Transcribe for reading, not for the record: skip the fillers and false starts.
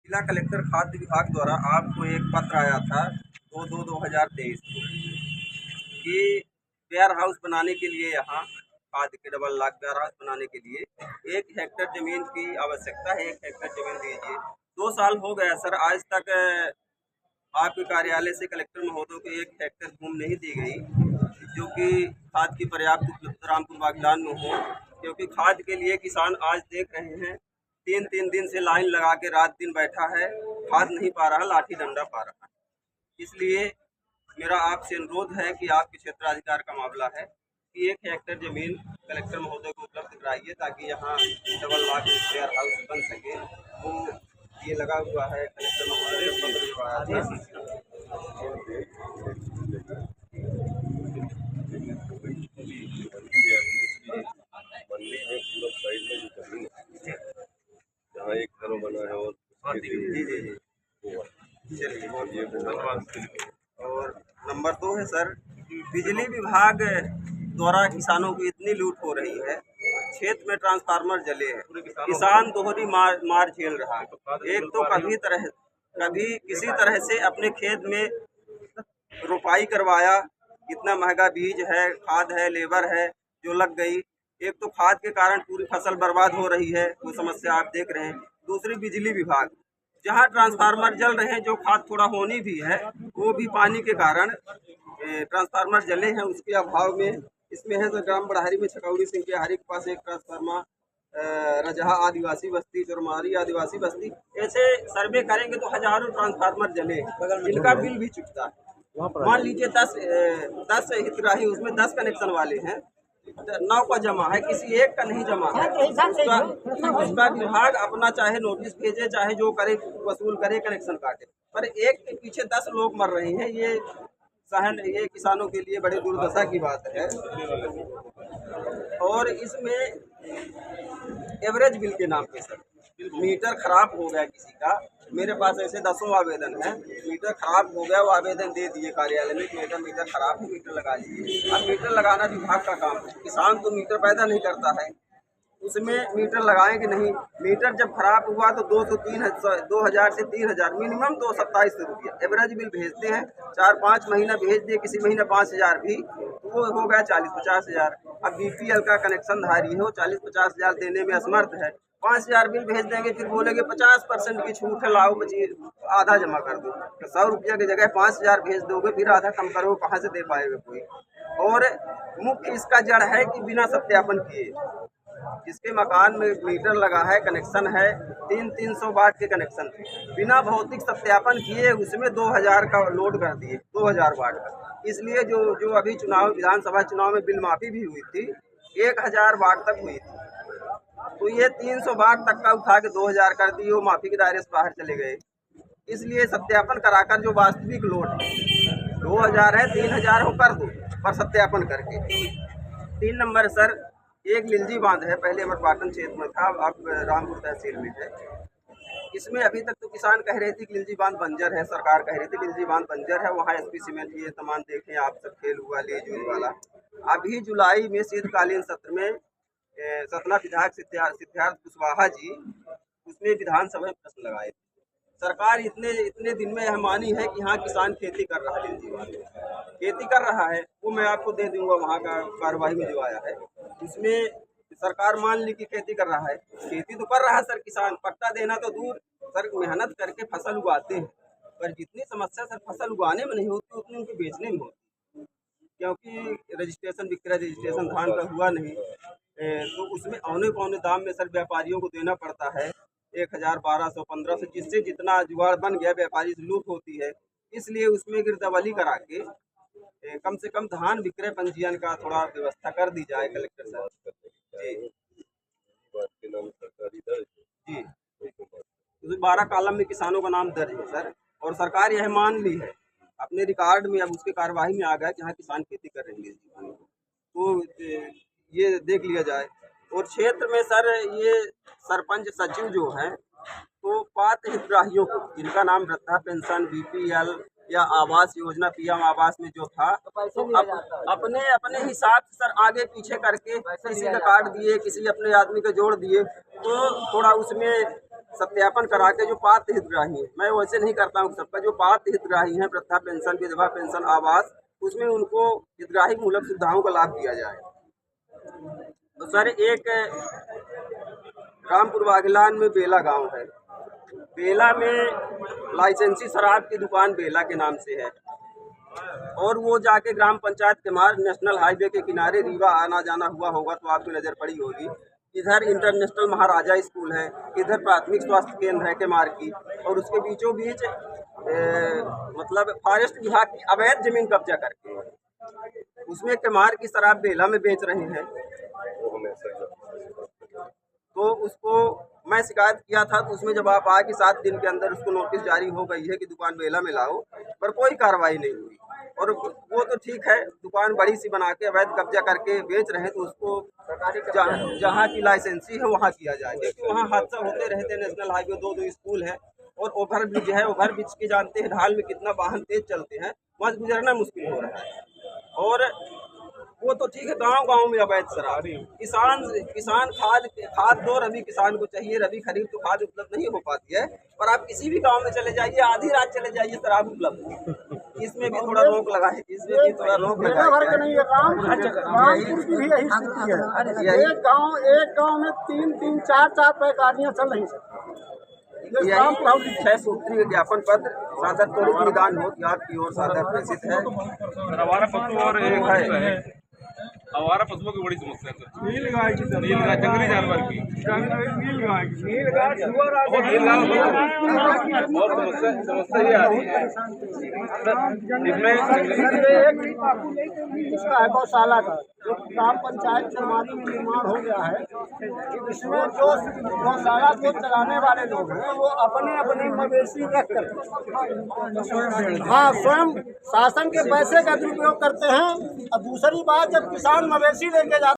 जिला कलेक्टर खाद्य विभाग द्वारा आपको एक पत्र आया था 2/2/2023 को कि वेयर हाउस बनाने के लिए यहाँ खाद्य के डबल लाख वेयर हाउस बनाने के लिए 1 हेक्टेयर ज़मीन की आवश्यकता है। 1 हेक्टेयर ज़मीन दीजिए। 2 साल हो गया सर, आज तक आपके कार्यालय से कलेक्टर महोदय को 1 हेक्टेयर भूमि नहीं दी गई जो कि खाद की पर्याप्त उपलब्धता रामपुर बागलान में हो, क्योंकि खाद के लिए किसान आज देख रहे हैं 3-3 दिन से लाइन लगा के रात दिन बैठा है, खाद नहीं पा रहा, लाठी डंडा पा रहा है। इसलिए मेरा आपसे अनुरोध है कि आपके क्षेत्राधिकार का मामला है कि 1 हेक्टेयर ज़मीन कलेक्टर महोदय को उपलब्ध कराइए ताकि यहाँ डबल लाख वेयर हाउस बन सके। तो ये लगा हुआ है कलेक्टर महोदय ने पत्र जो आया मंडी में पूरा साइड में जो जमीन है जहाँ एक घर बना है और चलिए। और नंबर 2 है सर, बिजली विभाग द्वारा किसानों की इतनी लूट हो रही है, क्षेत्र में ट्रांसफार्मर जले हैं, किसान दोहरी मार झेल रहा है। एक तो कभी किसी तरह से अपने खेत में रोपाई करवाया, इतना महंगा बीज है, खाद है, लेबर है जो लग गई। एक तो खाद के कारण पूरी फसल बर्बाद हो रही है, वो समस्या आप देख रहे हैं। दूसरी बिजली विभाग, जहाँ ट्रांसफार्मर जल रहे हैं, जो खाद थोड़ा होनी भी है वो भी पानी के कारण ट्रांसफार्मर जले हैं, उसके अभाव में। इसमें है तो ग्राम बढ़ारी में छकौड़ी सिंह के हारी के पास एक ट्रांसफार्मर, रजहा आदिवासी बस्ती, चुरमारी आदिवासी बस्ती, ऐसे सर्वे करेंगे तो हजारों ट्रांसफार्मर जले, इनका बिल भी चुकता है। मान लीजिए 10 हितग्राही, उसमें 10 कनेक्शन वाले हैं, 9 का जमा है, किसी एक का नहीं जमा है। उसका विभाग अपना चाहे नोटिस भेजे, चाहे जो करे, वसूल करे, कनेक्शन काटे, पर एक के पीछे 10 लोग मर रहे हैं। ये किसानों के लिए बड़ी दुर्दशा की बात है। और इसमें एवरेज बिल के नाम पे सर मीटर खराब हो गया किसी का, मेरे पास ऐसे 10 आवेदन है, मीटर खराब हो गया, वो आवेदन दे दिए कार्यालय में कि मेरा मीटर खराब है, मीटर लगा लीजिए। अब मीटर लगाना विभाग का काम है, किसान तो मीटर पैदा नहीं करता है, उसमें मीटर लगाएंगे नहीं। मीटर जब खराब हुआ तो 2,000 से 3,000 मिनिमम 227 रुपया एवरेज बिल भेजते हैं। 4-5 महीना भेज दिए, किसी महीना 5,000 भी, तो वो हो गया 40-50 हज़ार। अब BPL का कनेक्शन धारी है, वो 40-50 हज़ार देने में असमर्थ है, 5,000 बिल भेज देंगे, फिर बोलेंगे 50% की छूट है, लाओ आधा जमा कर दो। तो 100 रुपया की जगह 5,000 भेज दोगे, फिर आधा कम करो, कहाँ से दे पाएगा कोई। और मुख्य इसका जड़ है कि बिना सत्यापन किए, जिसके मकान में मीटर लगा है, कनेक्शन है, 300 वाट के कनेक्शन, बिना भौतिक सत्यापन किए उसमें 2,000 का लोड कर दिए, 2,000 वाट का। इसलिए जो अभी विधानसभा चुनाव में बिल माफी भी हुई थी, 1,000 वाट तक हुई थी, तो ये 300 वाट तक का उठा के 2,000 कर दिए, वो माफी के दायरे से बाहर चले गए। इसलिए सत्यापन कराकर जो वास्तविक लोड है 2,000 है, 3,000 हो कर दो, पर सत्यापन करके। 3 नंबर सर, एक लिलजी बांध है, पहले अमरपाटन क्षेत्र में था, अब रामपुर तहसील में है। इसमें अभी तक तो किसान कह रहे थे कि लिलजी बांध बंजर है, सरकार कह रही थी लिलजी बांध बंजर है, वहाँ SP सीमेंट ये सामान देखें आप, सब खेल हुआ ले जून वाला। अभी जुलाई में शीतकालीन सत्र में सतना विधायक सिद्धार्थ कुशवाहा जी उसमें विधानसभा में प्रश्न लगाए थे। सरकार इतने दिन में यह मानी है कि हाँ किसान खेती कर रहा है, खेती कर रहा है, वो मैं आपको दे दूंगा, वहाँ का कार्यवाही में जो आया है उसमें सरकार मान ली कि खेती कर रहा है। खेती तो कर रहा है सर, किसान पट्टा देना तो दूर, सर मेहनत करके फसल उगाते हैं, पर जितनी समस्या सर फसल उगाने में नहीं होती उतनी उनके बेचने में होती, क्योंकि रजिस्ट्रेशन विक्रय रजिस्ट्रेशन धान का हुआ नहीं, तो उसमें औने पौने दाम में सर व्यापारियों को देना पड़ता है, 1,000, 1,200, 1,500, जिससे जितना जुगाड़ बन गया व्यापारी से लूट होती है। इसलिए उसमें गिरदवली करा के कम से कम धान विक्रय पंजीयन का थोड़ा व्यवस्था कर दी जाए कलेक्टर साहब। जी जी, 12 कॉलम में किसानों का नाम दर्ज है सर, और सरकार यह मान ली है अपने रिकॉर्ड में, अब उसके कार्यवाही में आ गया कि हाँ किसान खेती कर रहे हैं, तो ये देख लिया जाए। और क्षेत्र में सर ये सरपंच सचिव जो हैं, तो पात्र हितग्राहियों को जिनका नाम वृद्धा पेंशन, BPL या आवास योजना, PM आवास में जो था, तो अपने हिसाब से सर आगे पीछे करके किसी का काट दिए, किसी अपने आदमी को जोड़ दिए, तो थोड़ा उसमें सत्यापन करा के जो पात्र हितग्राही हैं, मैं वैसे नहीं करता हूँ सबका, जो पात्र हितग्राही हैं वृद्धा पेंशन, विधवा पेंशन, आवास, उसमें उनको हितग्राही मूलक सुविधाओं का लाभ दिया जाए। तो सर, एक रामपुर बागलान में बेला गांव है। बेला में लाइसेंसी शराब की दुकान बेला के नाम से है, और वो जाके ग्राम पंचायत के मार्ग नेशनल हाईवे के किनारे रीवा आना जाना हुआ होगा तो आपकी नज़र पड़ी होगी। इधर इंटरनेशनल महाराजा स्कूल है, इधर प्राथमिक स्वास्थ्य केंद्र है के मार्ग की, और उसके बीचों बीच मतलब फॉरेस्ट विभाग की अवैध जमीन कब्जा करके उसमें के मार्ग की शराब बेला में बेच रहे हैं। तो उसको मैं शिकायत किया था, तो उसमें जब आप आए कि 7 दिन के अंदर उसको नोटिस जारी हो गई है कि दुकान बेला में लाओ, पर कोई कार्रवाई नहीं हुई। और वो तो ठीक है, दुकान बड़ी सी बना के अवैध कब्जा करके बेच रहे हैं, तो उसको जहाँ की लाइसेंसी है वहाँ किया जाए, क्योंकि वहाँ हादसा होते रहते हैं। नेशनल हाईवे 2 स्कूल है और ओवर ब्रिज है। ओवर ब्रिज के जानते हैं ढाल में कितना वाहन तेज चलते हैं, वहाँ से गुजरना मुश्किल हो रहा है। और वो तो ठीक है, गांव-गांव में अवैध शराब। किसान खाद दो, रबी किसान को चाहिए, रबी खरीफ तो खाद उपलब्ध नहीं हो पाती है, पर आप किसी भी गांव में चले जाइए, आधी रात चले जाइए, शराब उपलब्ध। इसमें भी थोड़ा रोक लगाए, इसमें भी थोड़ा रोक लगाए। रामपुर की भी यही स्थिति है। एक गांव में 3-3, 4-4 पैकारियां चल रही हैं। 6 सूत्री ज्ञापन पत्र सादर त्वरित निदान हो आपकी ओर सादर प्रेषित है। आवारा पशु और एक है आवारा पशुओं की बड़ी समस्या है सर। नीलगाय की, जंगली जानवर की, बहुत समस्या ही आ रही है इसमें। गौशाला का जो ग्राम पंचायत चरवानी में निर्माण हो गया है, इसमें जो गौशाला को चलाने वाले लोग हैं वो अपने अपने मवेशी रख कर स्वयं शासन के पैसे का दुरुपयोग करते हैं। और दूसरी बात, जब किसान मवेशी लेके जाते